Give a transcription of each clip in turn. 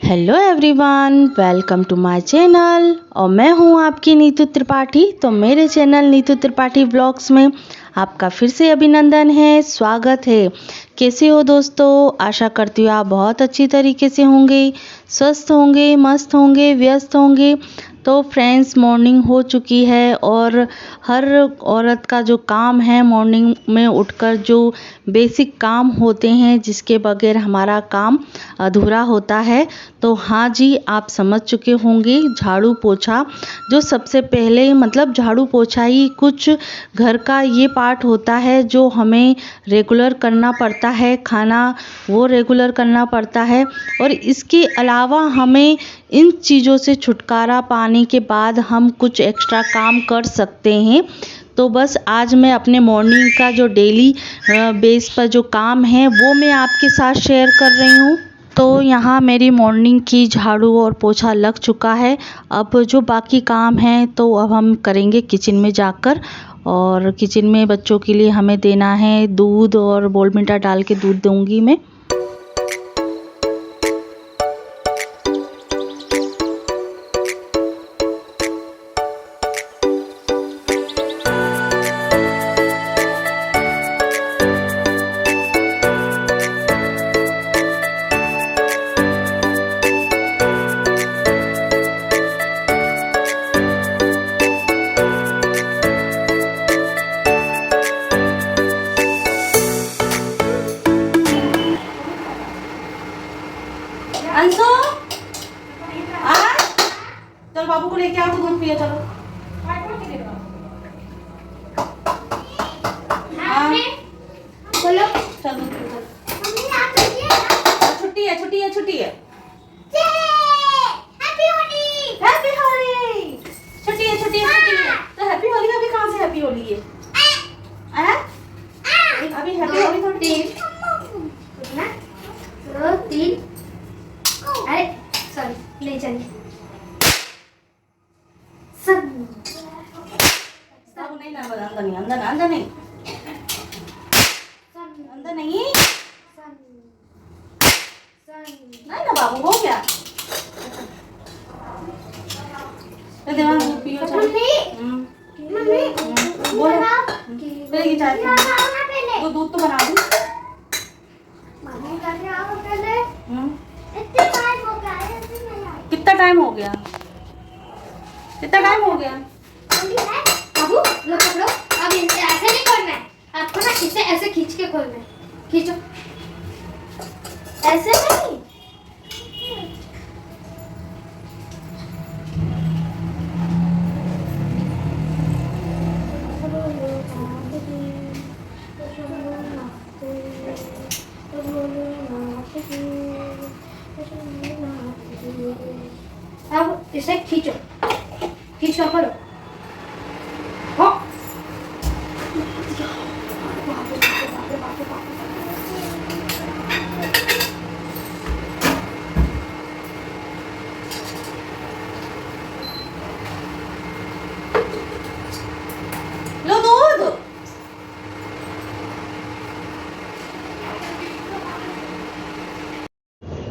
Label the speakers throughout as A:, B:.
A: Hello everyone, welcome to my channel. और मैं हूं आपकी नीतू त्रिपाठी। तो मेरे चैनल नीतू त्रिपाठी व्लॉग्स में आपका फिर से अभिनंदन है, स्वागत है। कैसे हो दोस्तों? आशा करती हूँ आप बहुत अच्छी तरीके से होंगे, स्वस्थ होंगे, मस्त होंगे, व्यस्त होंगे। तो फ्रेंड्स, मॉर्निंग हो चुकी है और हर औरत का जो काम है मॉर्निंग में उठकर जो बेसिक काम होते हैं जिसके बगैर हमारा काम अधूरा होता है। तो हाँ जी, आप समझ चुके होंगे, झाड़ू पोछा। जो सबसे पहले मतलब झाड़ू पोछा ही कुछ घर का ये पार्ट होता है जो हमें रेगुलर करना पड़ता है। खाना वो रेगुलर करना पड़ता है और इसके अलावा हमें इन चीज़ों से छुटकारा पाने के बाद हम कुछ एक्स्ट्रा काम कर सकते हैं। तो बस आज मैं अपने मॉर्निंग का जो डेली बेस पर जो काम है वो मैं आपके साथ शेयर कर रही हूँ। तो यहाँ मेरी मॉर्निंग की झाड़ू और पोछा लग चुका है। अब जो बाकी काम है तो अब हम करेंगे किचन में जाकर। और किचन में बच्चों के लिए हमें देना है दूध, और बोर्नविटा डाल के दूध दूंगी मैं। अंशु, आ चल बाबू को लेके आओ तो दूध पियो। चलो
B: बोलो
A: चल दूध पियो।
B: छुट्टी है, छुट्टी है, छुट्टी है।
A: हैप्पी होली।
B: छुट्टी है, छुट्टी है, छुट्टी है। तो हैप्पी होली अभी कहाँ से हैप्पी होली है? अभी हैप्पी होली थोड़ी।
C: 2 3 अरे सॉरी, नहीं चलिए।
B: साबुन नहीं ना, अंदर नहीं, अंदर अंदर नहीं, अंदर नहीं, नहीं ना बाबू, हो गया। तो देवान दूध पियो। चलो बोलो पहले की चाय तो दूध तो बना दूं। कितना टाइम हो गया? कितना टाइम हो गया?
C: बाबू लो पकड़ो। अब इनसे ऐसे नहीं खोलना है आपको ना, इसे ऐसे खींच के खोलना है। खींचो, ऐसे नहीं। अब इसे खींचो, खींचो करो। हो
B: लो दूध।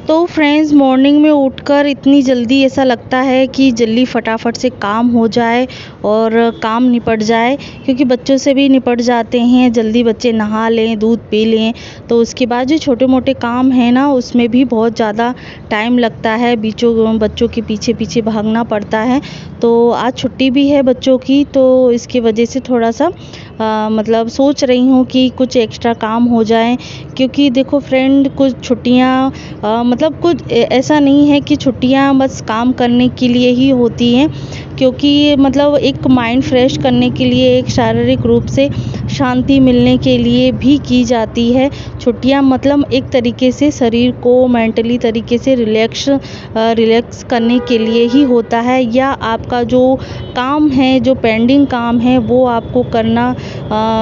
A: तो फ्रेंड्स, मॉर्निंग में उठकर इतनी जल्दी ऐसा लगता है कि जल्दी फटाफट से काम हो जाए और काम निपट जाए, क्योंकि बच्चों से भी निपट जाते हैं जल्दी। बच्चे नहा लें, दूध पी लें, तो उसके बाद जो छोटे मोटे काम हैं ना उसमें भी बहुत ज़्यादा टाइम लगता है। बच्चों के पीछे पीछे भागना पड़ता है। तो आज छुट्टी भी है बच्चों की, तो इसकी वजह से थोड़ा सा मतलब सोच रही हूँ कि कुछ एक्स्ट्रा काम हो जाए। क्योंकि देखो फ्रेंड, कुछ छुट्टियाँ मतलब कुछ ऐसा नहीं है कि छुट्टियां बस काम करने के लिए ही होती हैं, क्योंकि मतलब एक माइंड फ्रेश करने के लिए, एक शारीरिक रूप से शांति मिलने के लिए भी की जाती है छुट्टियां। मतलब एक तरीके से शरीर को मेंटली तरीके से रिलैक्स करने के लिए ही होता है। या आपका जो काम है, जो पेंडिंग काम है, वो आपको करना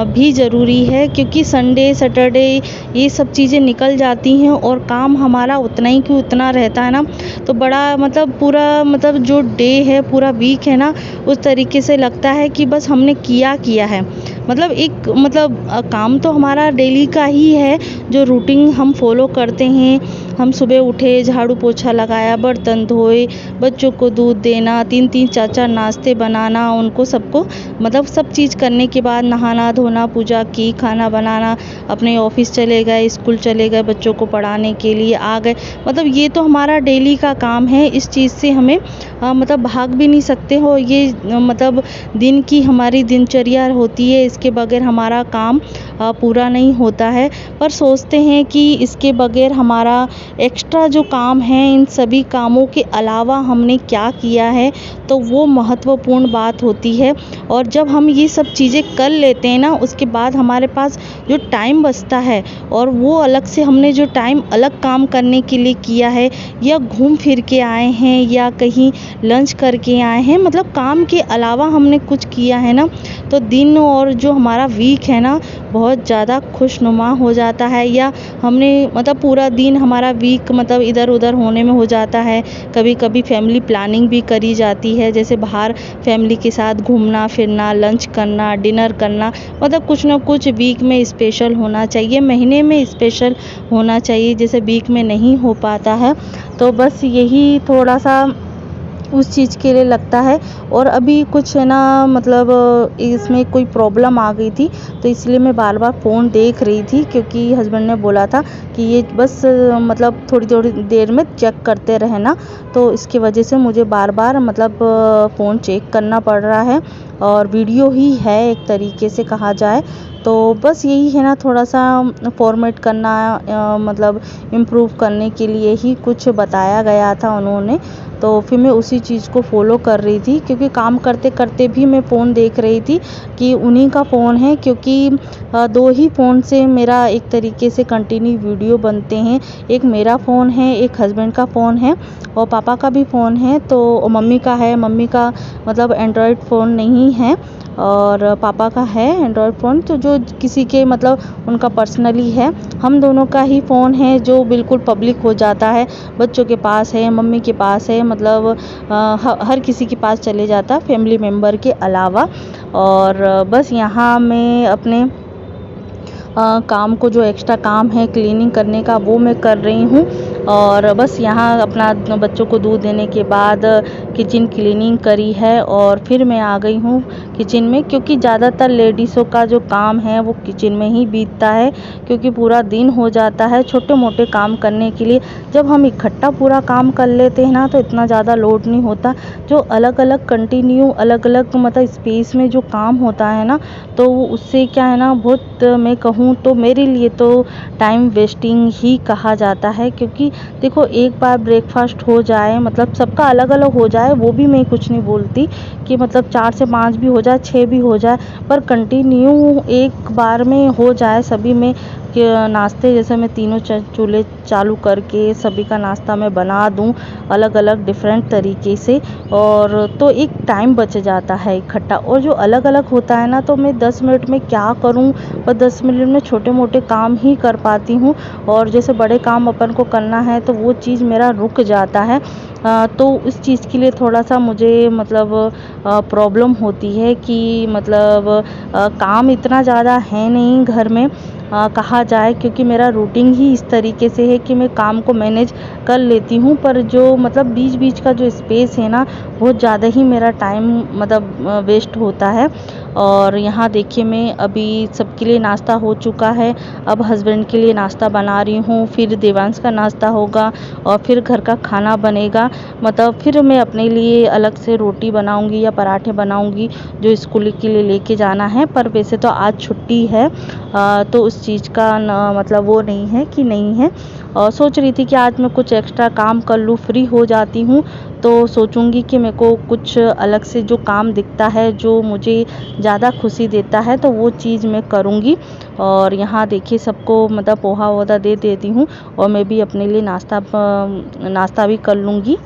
A: भी ज़रूरी है, क्योंकि संडे सैटरडे ये सब चीज़ें निकल जाती हैं और काम हमारा उतना ही कि उतना रहता है ना। तो बड़ा मतलब पूरा मतलब जो डे है, पूरा वीक है ना, उस तरीके से लगता है कि बस हमने किया है। मतलब एक मतलब काम तो हमारा डेली का ही है, जो रूटीन हम फॉलो करते हैं। हम सुबह उठे, झाड़ू पोछा लगाया, बर्तन धोए, बच्चों को दूध देना, 3-3 4-4 नाश्ते बनाना, उनको सबको मतलब सब चीज़ करने के बाद नहाना धोना, पूजा की, खाना बनाना, अपने ऑफिस चले गए, स्कूल चले गए, बच्चों को पढ़ाने के लिए आ गए। मतलब ये तो हमारा डेली का काम है। इस चीज़ से हमें मतलब भाग भी नहीं सकते हो। ये मतलब दिन की हमारी दिनचर्या होती है, इसके बगैर हमारा काम पूरा नहीं होता है। पर सोचते हैं कि इसके बगैर हमारा एक्स्ट्रा जो काम है, इन सभी कामों के अलावा हमने क्या किया है, तो वो महत्वपूर्ण बात होती है। और जब हम ये सब चीज़ें कर लेते हैं ना, उसके बाद हमारे पास जो टाइम बचता है, और वो अलग से हमने जो टाइम अलग काम करने के लिए किया है, या घूम फिर के आए हैं, या कहीं लंच करके आए हैं, मतलब काम के अलावा हमने कुछ किया है ना, तो दिन और जो हमारा वीक है ना, बहुत ज़्यादा खुशनुमा हो जाता है। या हमने मतलब पूरा दिन हमारा वीक मतलब इधर उधर होने में हो जाता है। कभी कभी फैमिली प्लानिंग भी करी जाती है, जैसे बाहर फैमिली के साथ घूमना फिरना, लंच करना, डिनर करना, मतलब कुछ ना कुछ वीक में स्पेशल होना चाहिए, महीने में स्पेशल होना चाहिए, जैसे वीक में नहीं हो पाता है। तो बस यही थोड़ा सा उस चीज़ के लिए लगता है। और अभी कुछ है ना, मतलब इसमें कोई प्रॉब्लम आ गई थी, तो इसलिए मैं बार बार फ़ोन देख रही थी, क्योंकि हस्बैंड ने बोला था कि ये बस मतलब थोड़ी थोड़ी देर में चेक करते रहना, तो इसकी वजह से मुझे बार बार मतलब फ़ोन चेक करना पड़ रहा है। और वीडियो ही है एक तरीके से कहा जाए, तो बस यही है ना, थोड़ा सा फॉर्मेट करना मतलब इम्प्रूव करने के लिए ही कुछ बताया गया था उन्होंने। तो फिर मैं उसी चीज़ को फॉलो कर रही थी, क्योंकि काम करते करते भी मैं फ़ोन देख रही थी कि उन्हीं का फ़ोन है, क्योंकि 2 ही फ़ोन से मेरा एक तरीके से कंटिन्यू वीडियो बनते हैं। एक मेरा फ़ोन है, एक हस्बैंड का फ़ोन है, और पापा का भी फ़ोन है, तो मम्मी का है। मम्मी का मतलब एंड्रॉयड फ़ोन नहीं है, और पापा का है एंड्रॉयड फ़ोन, तो जो किसी के मतलब उनका पर्सनली है। हम दोनों का ही फ़ोन है जो बिल्कुल पब्लिक हो जाता है, बच्चों के पास है, मम्मी के पास है, मतलब हर किसी के पास चले जाता है, फैमिली मेम्बर के अलावा। और बस यहाँ मैं अपने काम को, जो एक्स्ट्रा काम है क्लीनिंग करने का, वो मैं कर रही हूँ। और बस यहाँ अपना बच्चों को दूध देने के बाद किचन क्लीनिंग करी है, और फिर मैं आ गई हूँ किचन में, क्योंकि ज़्यादातर लेडीज़ों का जो काम है वो किचन में ही बीतता है, क्योंकि पूरा दिन हो जाता है छोटे मोटे काम करने के लिए। जब हम इकट्ठा पूरा काम कर लेते हैं ना, तो इतना ज़्यादा लोड नहीं होता। जो अलग अलग कंटिन्यू अलग अलग मतलब स्पेस में जो काम होता है ना, तो उससे क्या है ना, बहुत मैं कहूँ तो मेरे लिए तो टाइम वेस्टिंग ही कहा जाता है। क्योंकि देखो, एक बार ब्रेकफास्ट हो जाए, मतलब सबका अलग अलग हो जाए, वो भी मैं कुछ नहीं बोलती कि मतलब 4 से 5 भी हो जाए, 6 भी हो जाए, पर कंटिन्यू एक बार में हो जाए सभी में कि नाश्ते, जैसे मैं तीनों चूल्हे चालू करके सभी का नाश्ता मैं बना दूं अलग अलग डिफरेंट तरीके से, और तो एक टाइम बच जाता है इकट्ठा। और जो अलग अलग होता है ना, तो मैं 10 मिनट में क्या करूं, पर 10 मिनट में छोटे मोटे काम ही कर पाती हूं, और जैसे बड़े काम अपन को करना है तो वो चीज़ मेरा रुक जाता है। तो इस चीज़ के लिए थोड़ा सा मुझे मतलब प्रॉब्लम होती है कि मतलब काम इतना ज़्यादा है नहीं घर में कहा जाए, क्योंकि मेरा रूटीन ही इस तरीके से है कि मैं काम को मैनेज कर लेती हूँ, पर जो मतलब बीच बीच का जो स्पेस है ना, बहुत ज़्यादा ही मेरा टाइम मतलब वेस्ट होता है। और यहाँ देखिए, मैं अभी सबके लिए नाश्ता हो चुका है, अब हस्बैंड के लिए नाश्ता बना रही हूँ, फिर देवांश का नाश्ता होगा, और फिर घर का खाना बनेगा। मतलब फिर मैं अपने लिए अलग से रोटी बनाऊंगी या पराठे बनाऊंगी, जो स्कूल के लिए लेके जाना है। पर वैसे तो आज छुट्टी है, तो उस चीज़ का मतलब वो नहीं है कि नहीं है। और सोच रही थी कि आज मैं कुछ एक्स्ट्रा काम कर लूँ, फ्री हो जाती हूँ, तो सोचूंगी कि मेरे को कुछ अलग से जो काम दिखता है, जो मुझे ज़्यादा खुशी देता है, तो वो चीज़ मैं करूँगी। और यहाँ देखिए, सबको मतलब पोहा वोहा दे देती हूँ, और मैं भी अपने लिए नाश्ता भी कर लूँगी।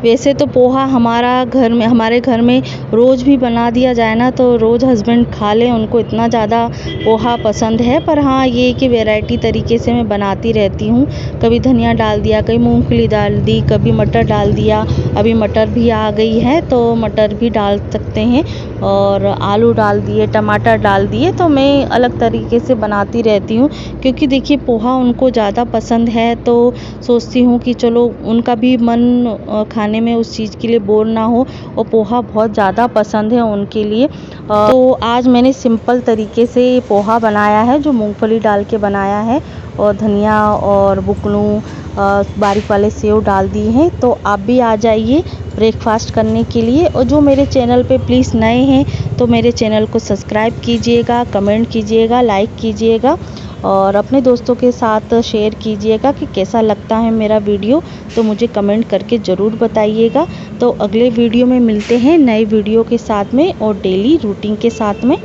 A: वैसे तो पोहा हमारे घर में रोज़ भी बना दिया जाए ना तो रोज़ हस्बैंड खा लें, उनको इतना ज़्यादा पोहा पसंद है। पर हाँ, ये कि वैरायटी तरीके से मैं बनाती रहती हूँ। कभी धनिया डाल दिया, कभी मूंगफली डाल दी, कभी मटर डाल दिया। अभी मटर भी आ गई है तो मटर भी डाल सकते हैं, और आलू डाल दिए, टमाटर डाल दिए। तो मैं अलग तरीके से बनाती रहती हूँ, क्योंकि देखिए पोहा उनको ज़्यादा पसंद है तो सोचती हूँ कि चलो उनका भी मन खाने में उस चीज़ के लिए बोर ना हो, और पोहा बहुत ज़्यादा पसंद है उनके लिए। तो आज मैंने सिंपल तरीके से पोहा बनाया है, जो मूंगफली डाल के बनाया है, और धनिया और बुकनू बारीक वाले सेव डाल दिए हैं। तो आप भी आ जाइए ब्रेकफास्ट करने के लिए। और जो मेरे चैनल पे प्लीज़ नए हैं तो मेरे चैनल को सब्सक्राइब कीजिएगा, कमेंट कीजिएगा, लाइक कीजिएगा, और अपने दोस्तों के साथ शेयर कीजिएगा कि कैसा लगता है मेरा वीडियो। तो मुझे कमेंट करके ज़रूर बताइएगा। तो अगले वीडियो में मिलते हैं नए वीडियो के साथ में और डेली रूटीन के साथ में।